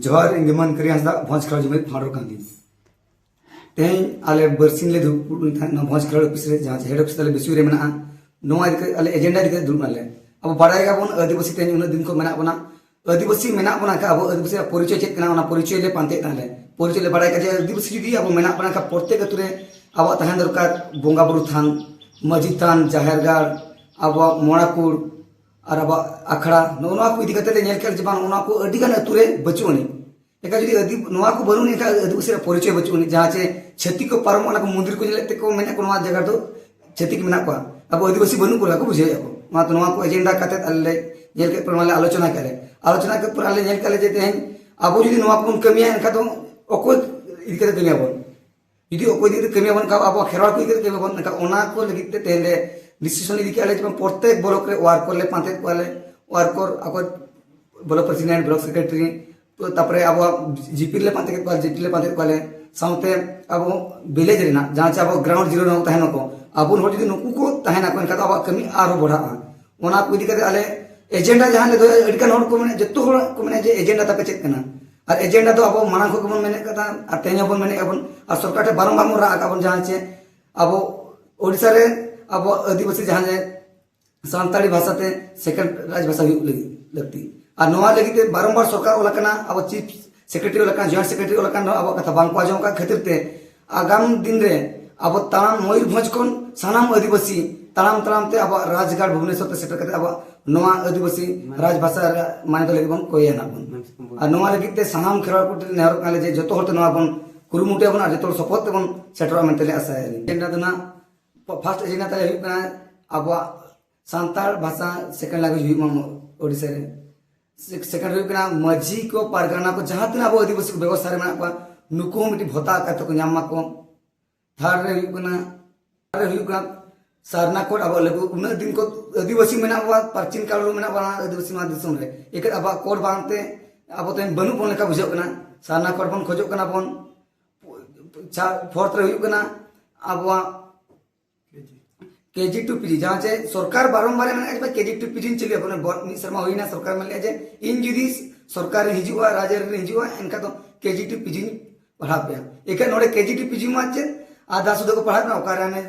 जोहार इंगमान करी हंसदा भोज खेल जुमित फाड़ो कांदी तेन आले बरसिन ले भोज खेल ऑफिस रे जहां हेड ऑफिस तले बिसु रे मेना नोआ आले एजेंडा दिके दुरुब आले अब बाड़ाय गाबोन आदिवासी तेन उन दिन को मेना बना आदिवासी मेना बना का अब आदिवासी परिचय चेक कना परिचय ले पांते ताले परिचय ले बाड़ाय का जे आदिवासी जुदी अब मेना बना का प्रत्येक अतुरे अब तहन दरकार बोंगा बुरु थान मजी थान जाहेरगार अब मोड़ाकुड़ और अब अखड़ा नोना को इदी कते नेल खेल जबान ओना को अडी गान अतुरे बचुनी एका जुदी अदि नोआ को बनुनी का आदिवासी परिचय बचुनी जहां चे छती को पारम ओना को मंदिर को जलेते को मेना को नोआ जगह तो छती की मेना को अब आदिवासी बनु को बुझे को मा तो नोआ को एजेंडा कते अल्ले नेल के परमाले आलोचना के पर अल्ले नेल कले जेते हैं अब जुदी नोआ को कमिया एनका तो ओको इदी कते कमिया बोन जुदी ओको इदी कमिया बोन का अब खेरवा को इदी कमिया बोन का ओना को लगिते तेले डिसीजन इदी के जब प्रत्येक ब्लॉक रे वर्कर ले पांते वाले worker ako block president block secretary तो तापरे अब जीपी ले पांते के जीपी ले पांते वाले साउते अब विलेज रे ना जहां से अब ग्राउंड जीरो न तहन को अब हो जदी नुकु को तहन को इनका अब कमी आरो बढ़ा ओना को इदी के आले एजेंडा जहां ले दो अडिकन होड़ को मने जत्तो होड़ को मने जे एजेंडा तापे चेक कना और एजेंडा तो अब माना को बन मेने कथा और तेन बन मेने अपन और सरकार टे बारंबार मोरा अपन जहां से अब ओडिसा रे अब आदिवासी जहां जे सांताली भाषा ते सेकंड राजभाषा लगती और नोआ लगी बारंबार सरकार ओलाकना अब चीफ सेक्रेटरी ओलाकना जॉइंट सेक्रेटरी ओलाकना अब कथा बांग को आजम का खातिर ते आगाम दिन रे अब ताम मयूरभंज कोन सानाम आदिवासी ताम ताम ते अब राजगढ़ भुवनेश्वर ते सेटर कते अब नोआ आदिवासी राजभाषा माने तो लगी बन कोई ना बन और नोआ लगी ते सानाम खेरवा को नेहर काले जे जतो होते नोआ बन कुरुमुटे बन जतो सपोर्ट ते बन सेटर मेंटली आशा है एजेंडा दना फर्स्ट एजेंडा तले हुई कना अब सांताल भाषा सेकंड लैंग्वेज हुई माम ओडिसा रे सेकंड हुई कना मजी को पारगना को जहां तना अब आदिवासी को व्यवस्था रे मेना को नुको मिटी भोता का तो न्यामा को थर्ड रे हुई कना सारना कोड अब लगु उन दिन को आदिवासी मेना हुआ प्राचीन काल रो मेना बना आदिवासी मा दिसम रे एक अब कोड बांते अब तो बनु बन का बुझो कना सारना कोड बन खोजो कना बन फोर्थ रे हुई कना अब केजी टू पीजी जहां से सरकार बारंबार मैंने केजी टू पीजी चली अपने मिद शर्मा हुई ना सरकार में जे इन जुदी सरकार हिजुआ राज्य रे हिजुआ इनका तो केजी टू पीजी पढ़ा पे एक नोडे केजी टू पीजी मा चे आधा सुध को पढ़ा ना ओकारे में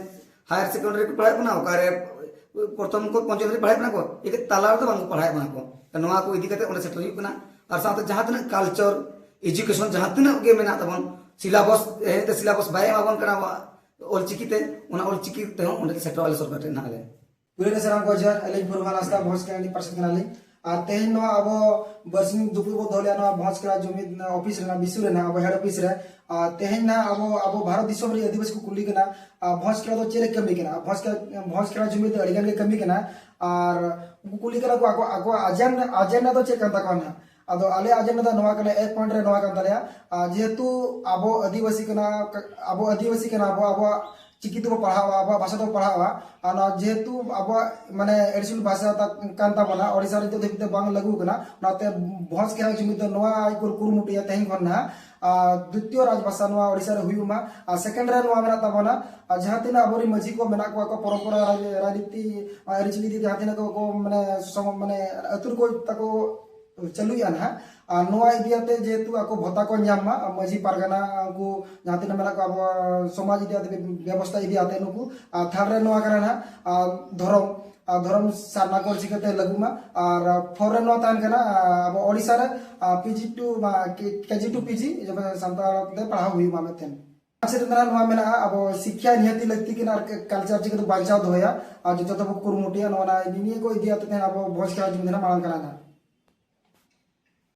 हायर सेकेंडरी को पढ़ा ना ओकारे प्रथम को पंचम रे पढ़ा ना को एक ताला तो बांग पढ़ा ना को नोआ को इदी कते ओने सेटल हुई ना और साथ जहां तना कल्चर एजुकेशन जहां तना के मेना तबन सिलेबस एते सिलेबस बाय माबन करा ओलचिकीते ओना ओलचिकीते ओंडे सेटो आले सरकार रे नाले पुरे सराम को जर अले फुरमान आस्ता भोज केनी परसत कनाले आ तेन नो अब बरसिन दुपुर बो धोले ना भोज करा जुमिद ऑफिस रे ना बिसु रे ना अब हेड ऑफिस रे तेन ना अब भारत दिसम रे आदिवासी को कुली कना भोज करा तो चेले कमी कना भोज करा जुमिद अड़िगन के कमी कना और कुली करा को आको अजेंडा तो चेक करता कोना अदो आले अजेंडा दा नोवा कना एक पॉइंट रे नोवा kan तले जेहेतु अब आदिवासी कना अब चिकी तो पढ़ावा अब भाषा तो पढ़ावा और जेहेतु अब माने एडिशनल भाषा कान ताबना ओडिसा रे तो देते बांग लागू कना नाते भोज के जुमिद नोवा आइकुर कुरुमुटिया तेहिं खन्ना द्वितीय राजभाषा नोवा ओडिसा रे हुयुमा सेकंड रे नोवा मेना ताबना जहां तिना अबोरी मजी को मेना को परंपरा राजनीति रिचलिति जहां तिना को माने अतुर को ताको चलुया ना नोआ इदियाते जेतु आको भत्ता को न्यामा मजी पारगना को जहां तिना मेना को अब समाज इदियाते व्यवस्था इदियाते नुकु थर्ड रे नोआ करना धर्म सारना को चिकते लगुमा और फोर रे नोआ तान कना अब ओडिसा रे PG to KG to PG जब संताल ते पढ़ा हुई मामेतेन से तंद्रा नोआ मेना अब शिक्षा नियति लगती कि कल्चर चिकते बांचाव दोया जो तो कुरुमुटिया नोना इनी को इदियाते अब भोज करा जुमिना मांग कना